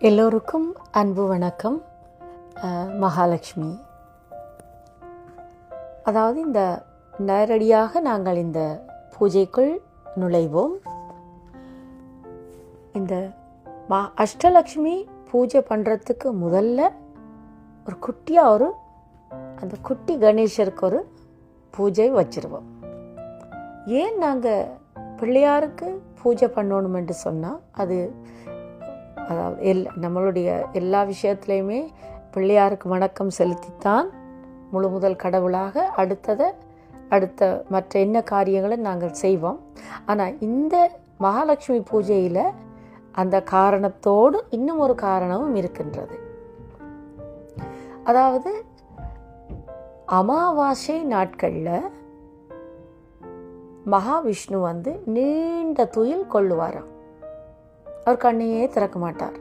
எல்லோருக்கும் அன்பு வணக்கம். மகாலட்சுமி. அதாவது இந்த நேரடியாக நாங்கள் இந்த பூஜைக்குள் நுழைவோம். இந்த அஷ்டலக்ஷ்மி பூஜை பண்ணுறதுக்கு முதல்ல ஒரு குட்டியாக அந்த குட்டி கணேசருக்கு ஒரு பூஜை வச்சிருவோம். ஏன் நாங்கள் பிள்ளையாருக்கு பூஜை பண்ணணுமென்று சொன்னால், அது அதாவது நம்மளுடைய எல்லா விஷயத்துலையுமே பிள்ளையாருக்கு வணக்கம் செலுத்தித்தான் முழு முதல் கடவுளாக அடுத்த மற்ற என்ன காரியங்களை நாங்கள் செய்வோம். ஆனால் இந்த மகாலட்சுமி பூஜையில் அந்த காரணத்தோடு இன்னும் ஒரு காரணமும் இருக்கின்றது. அதாவது அமாவாசை நாட்களில் மகாவிஷ்ணு நீண்ட துயில் கொள்ளுவாராம். அவர் கண்ணையே திறக்க மாட்டார்.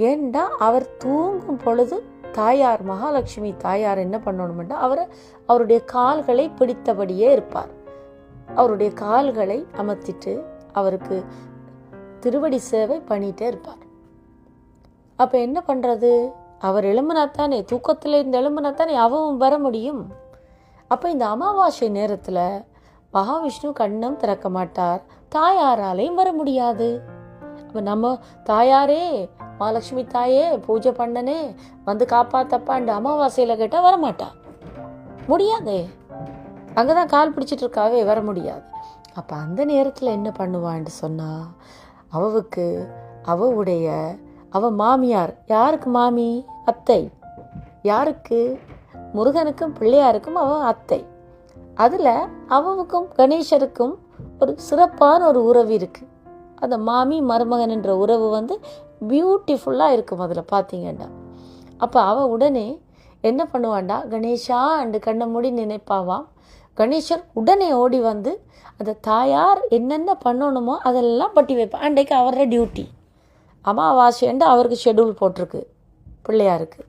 ஏண்டா அவர் தூங்கும் பொழுது தாயார் மகாலட்சுமி தாயார் என்ன பண்ணணும்னா அவருடைய கால்களை பிடித்தபடியே இருப்பார். அவருடைய கால்களை அமர்த்திட்டு அவருக்கு திருவடி சேவை பண்ணிட்டே இருப்பார். அப்ப என்ன பண்றது? அவர் எழும்புனாத்தானே, தூக்கத்தில் இருந்து எழும்புனாத்தானே அவன் வர முடியும். அப்ப இந்த அமாவாசை நேரத்துல மகாவிஷ்ணு கண்ணும் திறக்க மாட்டார், தாயாராலையும் வர முடியாது. நம்ம தாயாரே, மகாலட்சுமி தாயே பூஜை பண்ணனே காப்பாத்தப்பாண்டு அமாவாசையில கேட்டா வரமாட்டா, முடியாதே, அங்கதான் கால் பிடிச்சிட்டு இருக்காவே, வர முடியாது. அப்ப அந்த நேரத்துல என்ன பண்ணுவான்னு சொன்னா, அவ மாமியார், யாருக்கு மாமி? அத்தை. யாருக்கு? முருகனுக்கும் பிள்ளையாருக்கும் அவ அத்தை. அதுல அவவுக்கும் கணேசருக்கும் ஒரு சிறப்பான ஒரு உறவு இருக்கு. அந்த மாமி மருமகன் என்ற உறவு பியூட்டிஃபுல்லாக இருக்கும் அதில் பார்த்தீங்கன்னா. அப்போ அவள் உடனே என்ன பண்ணுவாண்டா, கணேஷா அண்டு கண்ணை மூடி நினைப்பாவாம். கணேசர் உடனே ஓடி அந்த தாயார் என்னென்ன பண்ணணுமோ அதெல்லாம் பட்டி வைப்பான். அன்றைக்கு அவரோட டியூட்டி அமாவாசைண்டு அவருக்கு ஷெடியூல் போட்டிருக்கு பிள்ளையாருக்கு.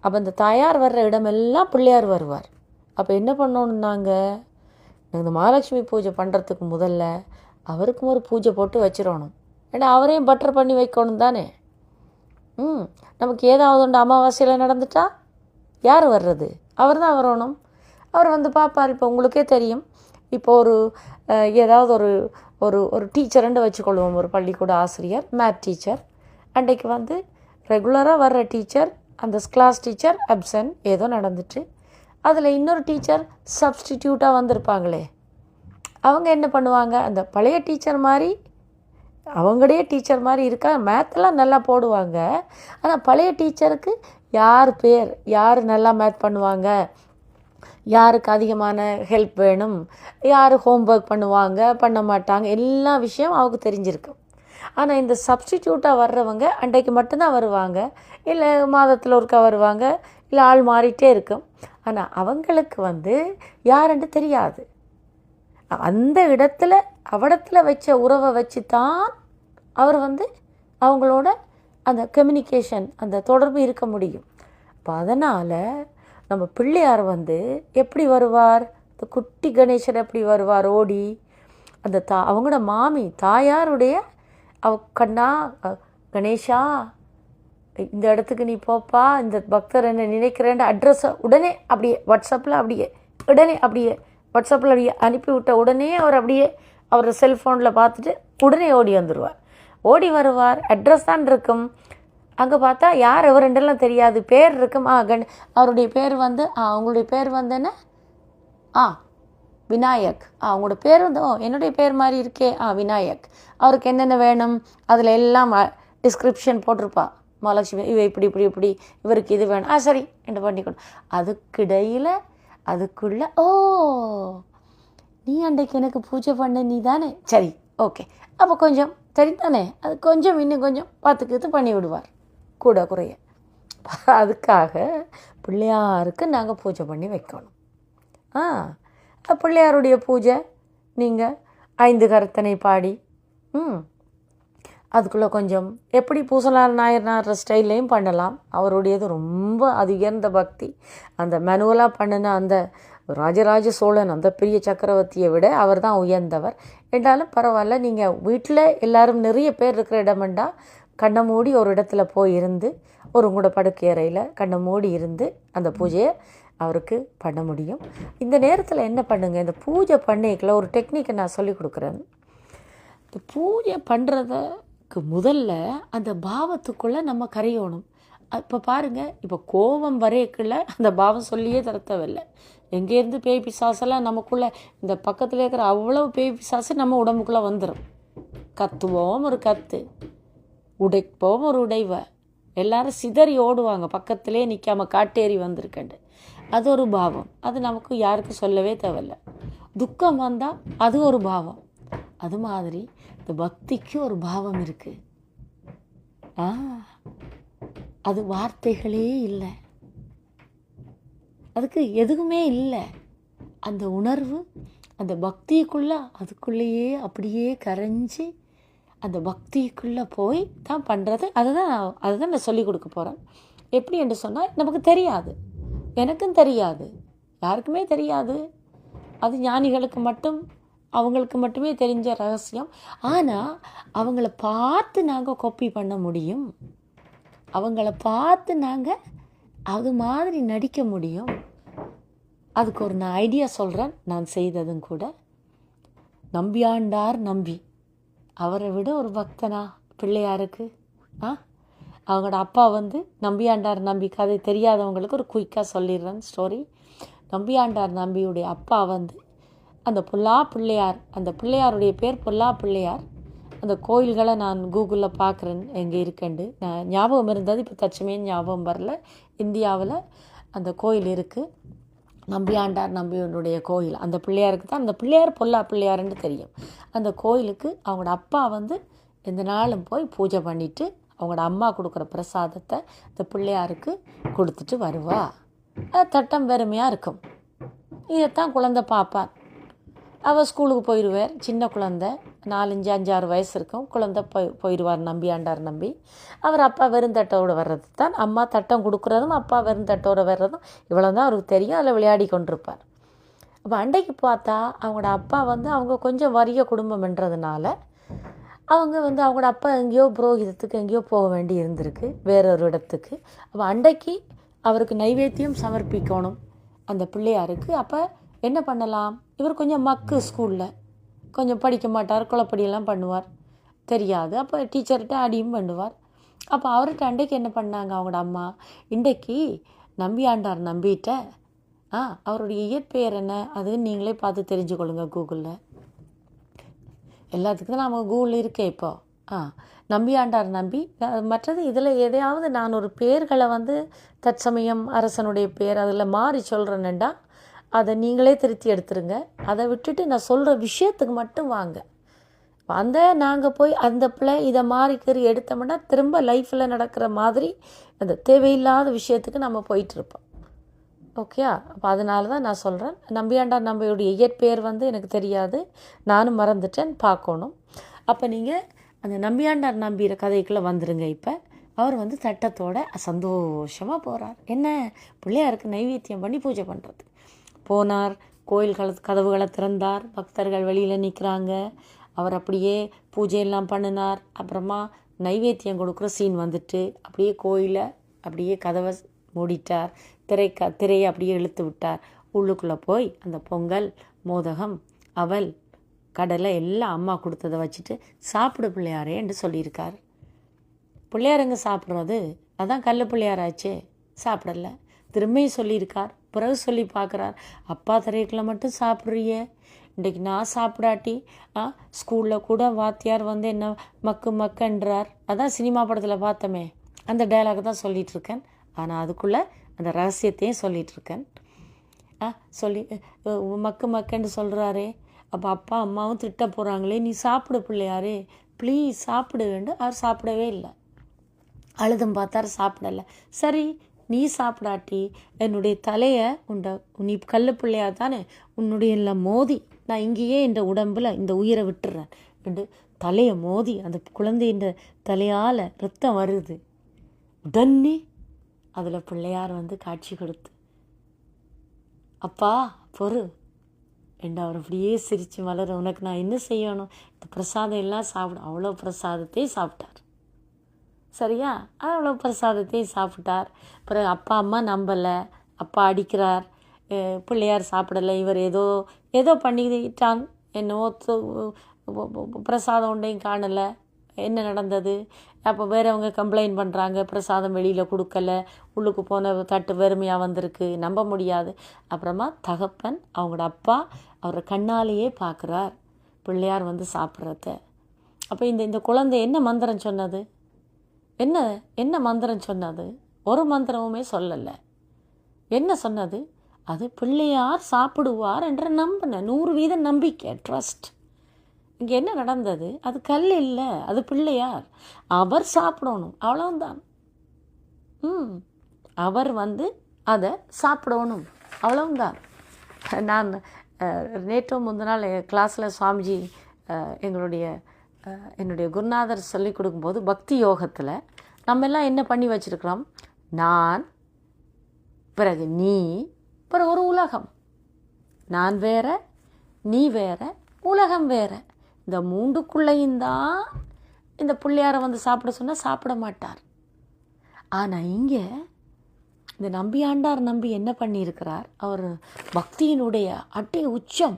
அப்போ அந்த தாயார் வர்ற இடமெல்லாம் பிள்ளையார் வருவார். அப்போ என்ன பண்ணணும், நாங்கள் இந்த மகாலட்சுமி பூஜை பண்ணுறதுக்கு முதல்ல அவருக்கும் ஒரு பூஜை போட்டு வச்சிடணும். ஏன்னா அவரையும் பட்டர் பண்ணி வைக்கணும் தானே. நமக்கு ஏதாவது ஒன்று அமாவாசையில் நடந்துட்டா யார் வர்றது? அவர் தான் வரணும். அவர் பார்ப்பார். இப்போ உங்களுக்கே தெரியும், இப்போ ஏதாவது ஒரு டீச்சருன்னு வச்சுக்கொள்வோம், ஒரு பள்ளிக்கூட ஆசிரியர், மேத் டீச்சர். அன்றைக்கு ரெகுலராக வர்ற டீச்சர், அந்த கிளாஸ் டீச்சர் அப்சன்ட், ஏதோ நடந்துட்டு அதில் இன்னொரு டீச்சர் சப்ஸ்டிடியூட்டாக வந்திருப்பாங்களே, அவங்க என்ன பண்ணுவாங்க, அந்த பழைய டீச்சர் மாதிரி அவங்களே டீச்சர் மாதிரி இருக்கா, மேத்தெல்லாம் நல்லா போடுவாங்க. ஆனால் பழைய டீச்சருக்கு யார் நல்லா மேத் பண்ணுவாங்க, யாருக்கு அதிகமான ஹெல்ப் வேணும், யார் ஹோம்ஒர்க் பண்ணுவாங்க பண்ண மாட்டாங்க, எல்லா விஷயம் அவங்க தெரிஞ்சிருக்கும். ஆனால் இந்த சப்ஸ்டிடியூட்டாக வர்றவங்க அன்றைக்கு மட்டும்தான் வருவாங்க, இல்லை மாதத்தில் ஒருக்கா வருவாங்க, இல்லை ஆள் மாறிட்டே இருக்கும். ஆனால் அவங்களுக்கு யாருன்னு தெரியாது. அந்த இடத்துல வச்ச உறவை வச்சு தான் அவர் அவங்களோட அந்த கம்யூனிகேஷன், அந்த தொடர்பு இருக்க முடியும். இப்போ அதனால் நம்ம பிள்ளையார் எப்படி வருவார், இந்த குட்டி கணேசர் எப்படி வருவார் ஓடி, அந்த அவங்களோட மாமி தாயாருடைய கண்ணா, கணேஷா இந்த இடத்துக்கு நீ போப்பா, இந்த பக்தர் என்ன நினைக்கிறேன் அட்ரஸை உடனே அப்படியே வாட்ஸ்அப்பில் அப்படியே அனுப்பிவிட்ட உடனே அவர் அவர் செல்ஃபோனில் பார்த்துட்டு உடனே ஓடி வந்துடுவார். ஓடி வருவார். அட்ரஸ் தான் இருக்கும். அங்கே பார்த்தா யார் எவரெண்டெல்லாம் தெரியாது, பேர் இருக்கும். அவருடைய பேர் அவங்களுடைய பேர் என்ன? விநாயக். அவங்களோட பேர் என்னுடைய பேர் மாதிரி இருக்கே, விநாயக். அவருக்கு என்னென்ன வேணும் அதில் எல்லாம் டிஸ்கிரிப்ஷன் போட்டிருப்பா. மகாலட்சுமி இவ இப்படி இவருக்கு இது வேணும், சரி என்ன பண்ணிக்கணும். அதுக்குள்ள நீ அன்றைக்கு எனக்கு பூஜை பண்ண நீ தானே, சரி ஓகே, அப்போ கொஞ்சம் சரி தானே, அது கொஞ்சம் இன்னும் கொஞ்சம் பார்த்துக்கிட்டு பண்ணி விடுவார் கூட குறைய. அதுக்காக பிள்ளையாருக்கு நாங்கள் பூஜை பண்ணி வைக்கணும். பிள்ளையாருடைய பூஜை நீங்கள் 5 கரத்தனை பாடி அதுக்குள்ளே கொஞ்சம் எப்படி பூசலார் நாயனார் ஸ்டைல்லையும் பண்ணலாம். அவருடையது ரொம்ப அது உயர்ந்த பக்தி. அந்த மேனுவலாக பண்ணின அந்த ராஜராஜ சோழன், அந்த பெரிய சக்கரவர்த்தியை விட அவர் தான் உயர்ந்தவர். என்றாலும் பரவாயில்ல, நீங்கள் வீட்டில் எல்லோரும் நிறைய பேர் இருக்கிற இடமெண்டா கண்ணை மூடி ஒரு இடத்துல போய் இருந்து ஒரு உங்களோட படுக்கை அறையில் கண்ணை மூடி இருந்து அந்த பூஜையை அவருக்கு பண்ண முடியும். இந்த நேரத்தில் என்ன பண்ணுங்க, இந்த பூஜை பண்ணிக்கல ஒரு டெக்னிக்கை நான் சொல்லி கொடுக்குறேன். இந்த பூஜை பண்ணுறதுக்கு முதல்ல அந்த பாவத்துக்குள்ளே நம்ம கரையணும். இப்போ பாருங்கள், இப்போ கோபம் வரைக்குள்ள அந்த பாவம் சொல்லியே தரத்தவில்லை. எங்கேருந்து பேய் பிசாசெல்லாம் நமக்குள்ளே இந்த பக்கத்தில் இருக்கிற அவ்வளோ பேய் பிசாசு நம்ம உடம்புக்குள்ளே வந்துடும். கத்துவோம் ஒரு கத்து, உடைப்போம் ஒரு உடைவை, எல்லாரும் சிதறி ஓடுவாங்க, பக்கத்திலே நிற்காம காட்டேறி வந்திருக்கண்டு. அது ஒரு பாவம். அது நமக்கு யாருக்கும் சொல்லவே தேவையில்லை. துக்கம் வந்தால் அது ஒரு பாவம். அது மாதிரி இந்த பக்திக்கு ஒரு பாவம் இருக்குது. அது வார்த்தைகளே இல்லை, அதுக்கு எதுவுமே இல்லை. அந்த உணர்வு அந்த பக்திக்குள்ளே அதுக்குள்ளேயே அப்படியே கரைஞ்சி அந்த பக்திக்குள்ளே போய் தான் பண்ணுறது. அதுதான் நான் சொல்லிக் கொடுக்க போகிறேன். எப்படி என்று சொன்னால், நமக்கு தெரியாது, எனக்கும் தெரியாது, யாருக்குமே தெரியாது. அது ஞானிகளுக்கு மட்டும், அவங்களுக்கு மட்டுமே தெரிஞ்ச ரகசியம். ஆனால் அவங்கள பார்த்து நாங்கள் காப்பி பண்ண முடியும், அவங்கள பார்த்து நாங்கள் அது மாதிரி நடிக்க முடியும். அதுக்கு ஒரு நான் ஐடியா சொல்கிறேன், நான் செய்ததும் கூட. நம்பியாண்டார் நம்பி, அவரை விட ஒரு பக்தனா பிள்ளையாருக்கு? அவங்களோட அப்பா நம்பியாண்டார் நம்பி கதை தெரியாதவங்களுக்கு ஒரு குயிக்காக சொல்லிடுறேன் ஸ்டோரி. நம்பியாண்டார் நம்பியுடைய அப்பா அந்த புல்லா பிள்ளையார், அந்த பிள்ளையாருடைய பேர் புல்லா பிள்ளையார். அந்த கோயில்களை நான் கூகுளில் பார்க்குறேன் எங்கே இருக்கண்டு. நான் ஞாபகம் இருந்தது, இப்போ தச்சுமே ஞாபகம் வரல. இந்தியாவில் அந்த கோயில் இருக்குது, நம்பியாண்டார் நம்பியுடைய கோயில். அந்த பிள்ளையாருக்கு தான் அந்த பிள்ளையார் பொல்லா பிள்ளையாருன்னு தெரியும். அந்த கோயிலுக்கு அவங்களோட அப்பா எந்த நாளும் போய் பூஜை பண்ணிவிட்டு அவங்களோட அம்மா கொடுக்குற பிரசாதத்தை இந்த பிள்ளையாருக்கு கொடுத்துட்டு வருவா. அது தட்டம் வெறுமையாக இருக்கும். இதைத்தான் குழந்தை பார்ப்பார். அவள் ஸ்கூலுக்கு போயிடுவார். சின்ன குழந்தை, 4-5-6 வயசு இருக்கும். குழந்தை போயிடுவார் நம்பியாண்டார் நம்பி. அவர் அப்பா வெறுந்தட்டோடு வர்றது தான், அம்மா தட்டம் கொடுக்குறதும் அப்பா வெறுந்தட்டோடு வர்றதும் இவ்வளோ தான் அவருக்கு தெரியும். அதில் விளையாடி கொண்டிருப்பார். அப்போ அன்றைக்கு பார்த்தா அவங்களோட அப்பா அவங்க கொஞ்சம் வறிய குடும்பம்ன்றதுனால அவங்க அவங்களோட அப்பா எங்கேயோ புரோகிதத்துக்கு எங்கேயோ போக வேண்டி இருந்திருக்கு, வேறொரு இடத்துக்கு. அப்போ அன்றைக்கு அவருக்கு நைவேத்தியம் சமர்ப்பிக்கணும் அந்த பிள்ளையாருக்கு. அப்போ என்ன பண்ணலாம், இவர் கொஞ்சம் மக்கு, ஸ்கூலில் கொஞ்சம் படிக்க மாட்டார், குழப்படியெல்லாம் பண்ணுவார், தெரியாது. அப்போ டீச்சர்கிட்ட அடியும் பண்ணுவார். அப்போ அவர்கிட்ட அன்றைக்கு என்ன பண்ணாங்க அவங்களோட அம்மா, இன்றைக்கு நம்பியாண்டார் நம்பிட்ட அவருடைய இயற்பெயர் என்ன, அது நீங்களே பார்த்து தெரிஞ்சுக்கொள்ளுங்க கூகுளில். எல்லாத்துக்கும் தான் நம்ம கூகுள் இருக்கே இப்போ. நம்பியாண்டார் நம்பி. மற்றது இதில் எதையாவது நான் ஒரு பேர்களை தற்சமயம் அரசனுடைய பேர் அதில் மாறி சொல்கிறேன்னுண்டா அதை நீங்களே திருத்தி எடுத்துருங்க. அதை விட்டுட்டு நான் சொல்கிற விஷயத்துக்கு மட்டும் வாங்க. நாங்கள் போய் அந்த பிள்ளை இதை மாறிக்கறி எடுத்தோம்னா திரும்ப லைஃப்பில் நடக்கிற மாதிரி அந்த தேவையில்லாத விஷயத்துக்கு நம்ம போயிட்டுருப்போம். ஓகே, அப்போ அதனால தான் நான் சொல்கிறேன். நம்பியாண்டார் நம்பியுடைய இயற்பெயர் எனக்கு தெரியாது, நானும் மறந்துட்டேன், பார்க்கணும். அப்போ நீங்கள் அந்த நம்பியாண்டார் நம்பிற கதைக்குள்ளே வந்துடுங்க. இப்போ அவர் தட்டத்தோட சந்தோஷமாக போகிறார். என்ன, பிள்ளையாருக்கு நைவேத்தியம் பண்ணி பூஜை பண்ணுறது போனார். கோயில் கதவுகளை திறந்தார். பக்தர்கள் வெளியில் நிற்கிறாங்க. அவர் அப்படியே பூஜையெல்லாம் பண்ணினார். அப்புறமா நைவேத்தியம் கொடுக்குற சீன் அப்படியே கோயிலை அப்படியே கதவை மூடிட்டார். திரையை அப்படியே இழுத்து விட்டார். உள்ளுக்குள்ளே போய் அந்த பொங்கல், மோதகம், அவல், கடலை எல்லாம் அம்மா கொடுத்ததை வச்சுட்டு சாப்பிடு பிள்ளையாரே என்று சொல்லியிருக்கார். பிள்ளையாருங்க சாப்பிட்றது, அதான் கல் பிள்ளையாராச்சே, சாப்பிடலை. திரும்பியும் சொல்லியிருக்கார். பிறகு சொல்லி பார்க்குறார், அப்பா தரைக்குள்ள மட்டும் சாப்பிட்றிய, இன்றைக்கு நான் சாப்பிடாட்டி ஸ்கூலில் கூட வாத்தியார் என்ன மக்குன்றார். அதான் சினிமா படத்தில் பார்த்தோமே, அந்த டைலாக் தான் சொல்லிகிட்ருக்கேன். ஆனால் அதுக்குள்ளே அந்த ரகசியத்தையும் சொல்லிகிட்ருக்கேன். சொல்லி மக்குன்னு சொல்கிறாரே, அப்போ அப்பா அம்மாவும் திட்ட போகிறாங்களே, நீ சாப்பிடு பிள்ளையாரே, ப்ளீஸ் சாப்பிடு வேண்டும். அவர் சாப்பிடவே இல்லை. அழுதும் பார்த்தார், சாப்பிடலை. சரி, நீ சாப்பிடாட்டி என்னுடைய தலையை நீ கல் பிள்ளையார் தானே, உன்னுடைய எல்லாம் மோதி நான் இங்கேயே இந்த உடம்பில் இந்த உயிரை விட்டுறேன் என்று தலையை மோதி அந்த குழந்தையின் தலையால் ரத்தம் வருது. உடனே அதில் பிள்ளையார் காட்சி கொடுத்து, அப்பா பொறு என்று அவர் அப்படியே சிரித்து மலர, உனக்கு நான் என்ன செய்யணும், இந்த பிரசாதம் எல்லாம் சாப்பிடும். அவ்வளோ பிரசாதத்தை சாப்பிட்டார். சரியா? அவ்வளோ பிரசாதத்தையும் சாப்பிட்டார். பிறகு அப்பா அம்மா நம்பலை, அப்பா அடிக்கிறார், பிள்ளையார் சாப்பிடலை, இவர் ஏதோ ஏதோ பண்ணிட்டான், என்னவோ பிரசாதம் ஒன்றையும் காணலை, என்ன நடந்தது? அப்போ வேறவங்க கம்ப்ளைண்ட் பண்ணுறாங்க, பிரசாதம் வெளியில் கொடுக்கல, உள்ளுக்கு போன தட்டு வெறுமையாக வந்திருக்கு, நம்ப முடியாது. அப்புறமா தகப்பன் அவங்களோட அப்பா அவரை கண்ணாலேயே பார்க்குறார் பிள்ளையார் வந்து சாப்பிட்றத. அப்போ இந்த குழந்தை என்ன மந்திரம் சொன்னது? என்ன மந்திரம் சொன்னது? ஒரு மந்திரமுமே சொல்லலை. என்ன சொன்னது? அது பிள்ளையார் சாப்பிடுவார் என்ற நம்பின 100% நம்பிக்கை, ட்ரஸ்ட். இங்கே என்ன நடந்தது? அது கல் இல்லை, அது பிள்ளையார். அவர் சாப்பிடணும், அவ்வளவுதான். அவர் வந்து அதை சாப்பிடணும், அவ்வளவுதான். நான் நேற்று முந்தின நாள் கிளாஸில் சுவாமிஜி என்னுடைய குருநாதர் சொல்லிக் கொடுக்கும்போது பக்தி யோகத்தில் நம்ம எல்லாம் என்ன பண்ணி வச்சுருக்கிறோம்? நான், பிறகு நீ, பிறகு ஒரு உலகம். நான் வேற, நீ வேற, உலகம் வேற. இந்த 3க்குள்ளேயும் தான் இந்த பிள்ளையாரை வந்து சாப்பிட சொன்னால் சாப்பிட மாட்டார். ஆனால் இங்கே இந்த நம்பியாண்டார் நம்பி என்ன பண்ணியிருக்கிறார்? அவர் பக்தியினுடைய உச்சம்,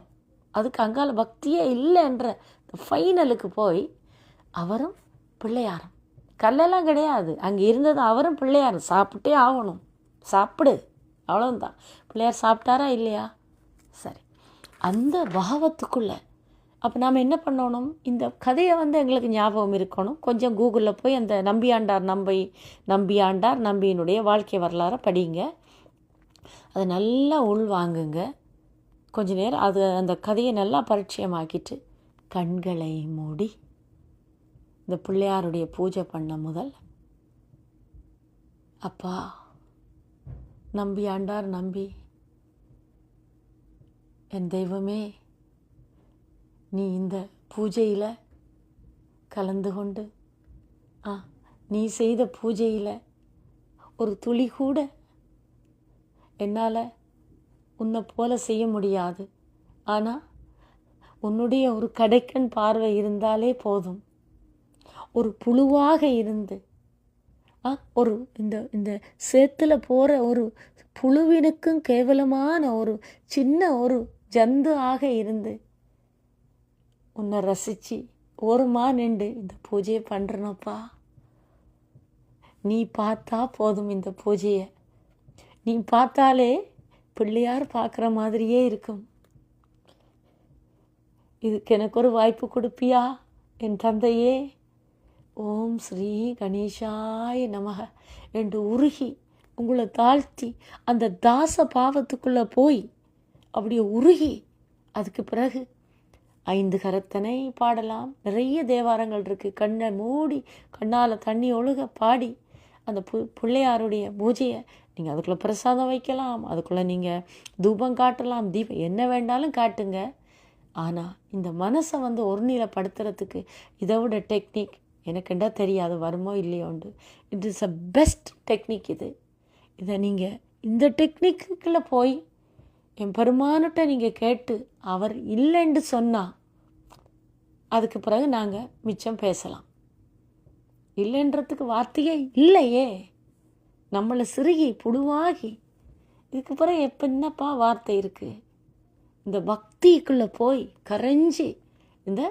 அதுக்கு அங்கால பக்தியே இல்லைன்ற ஃபைனலுக்கு போய் அவரும் பிள்ளையாரும், கல்லெல்லாம் கிடையாது, அங்கே இருந்தது அவரும் பிள்ளையாரும். சாப்பிட்டே ஆகணும், சாப்பிடு, அவ்வளோதான். பிள்ளையார் சாப்பிட்டாரா இல்லையா? சரி, அந்த பாவத்துக்குள்ளே அப்போ நாம் என்ன பண்ணணும்? இந்த கதையை வந்து எங்களுக்கு ஞாபகம் இருக்கணும். கொஞ்சம் கூகுளில் போய் அந்த நம்பியாண்டார் நம்பியினுடைய வாழ்க்கை வரலாறை படிங்க, அதை நல்லா உள்வாங்குங்க. கொஞ்ச நேரம் அந்த கதையை நல்லா பரிச்சயமாக்கிட்டு கண்களை மூடி இந்த பிள்ளையாருடைய பூஜை பண்ண முதல், அப்பா நம்பியாண்டார் நம்பி, என் தெய்வமே, நீ இந்த பூஜையில் கலந்து கொண்டு நீ செய்த பூஜையில் ஒரு துளி கூட என்னால் உன்னை போல செய்ய முடியாது. ஆனால் உன்னுடைய ஒரு கடைக்கண் பார்வை இருந்தாலே போதும். ஒரு புழுவாக இருந்து ஒரு இந்த சேத்துல போகிற ஒரு புழுவினுக்கும் கேவலமான ஒரு சின்ன ஒரு ஜந்து ஆக இருந்து உன்னை ரசித்து ஓரமாக நின்று இந்த பூஜையை பண்ணுறனப்பா. நீ பார்த்தா போதும், இந்த பூஜையை நீ பார்த்தாலே பிள்ளையார் பார்க்குற மாதிரியே இருக்கும். இதுக்கு எனக்கு ஒரு வாய்ப்பு கொடுப்பியா என் தந்தையே? ஓம் ஸ்ரீ கணேசாய நமக என்று உருகி உங்களை தாழ்த்தி அந்த தாச பாவத்துக்குள்ளே போய் அப்படியே உருகி, அதுக்கு பிறகு 5 கரத்தனை பாடலாம். நிறைய தேவாரங்கள் இருக்குது. கண்ணை மூடி கண்ணால் தண்ணி ஒழுக பாடி அந்த பிள்ளையாருடைய பூஜையை நீங்கள் அதுக்குள்ளே பிரசாதம் வைக்கலாம், அதுக்குள்ளே நீங்கள் தூபம் காட்டலாம், தீபம் என்ன வேண்டாலும் காட்டுங்க. ஆனால் இந்த மனசை வந்து ஒருநிலைப்படுத்துறதுக்கு இதை விட டெக்னிக் எனக்குண்டா தெரியாது, வருமோ இல்லையோண்டு. It is a best technique இது. இதை நீங்கள் இந்த டெக்னிக்குள்ளே போய் என் பெருமானுட்ட நீங்கள் கேட்டு அவர் இல்லைன்னு சொன்னால் அதுக்கு பிறகு நாங்கள் மிச்சம் பேசலாம். இல்லைன்றதுக்கு வார்த்தையே இல்லையே, நம்மளை சிறுகி புழுவாகி இதுக்கு பிறகு என்னப்பா வார்த்தை இருக்குது? இந்த பக்திக்குள்ளே போய் கரைஞ்சி இந்த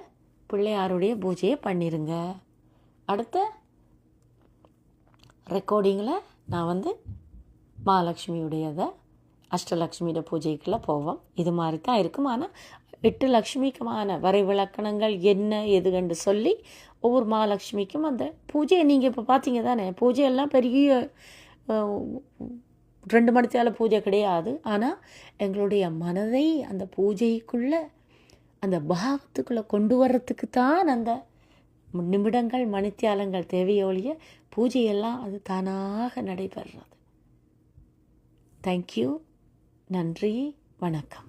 பிள்ளையாருடைய பூஜையை பண்ணிடுங்க. அடுத்த ரெக்கார்டிங்கில் நான் வந்து மகாலட்சுமியுடையதை அஷ்டலக்ஷ்மியோட பூஜைக்குள்ளே போவோம். இது மாதிரி தான் இருக்கும். ஆனால் 8 லக்ஷ்மிக்குமான வரைவிலக்கணங்கள் என்ன எதுகண்டு சொல்லி ஒவ்வொரு மகாலட்சுமிக்கும் அந்த பூஜையை நீங்கள் இப்போ பார்த்தீங்க தானே, பூஜையெல்லாம் பெரிய 2 மணி நேரம் பூஜை கிடையாது. ஆனால் எங்களுடைய மனதை அந்த பூஜைக்குள்ளே அந்த பாவத்துக்குள்ளே கொண்டு வர்றதுக்கு தான் அந்த நிமிடங்கள் மணித்தியாலங்கள் தேவையொழிய பூஜையெல்லாம் அது தானாக நடைபெறுறது. தேங்க்யூ, நன்றி, வணக்கம்.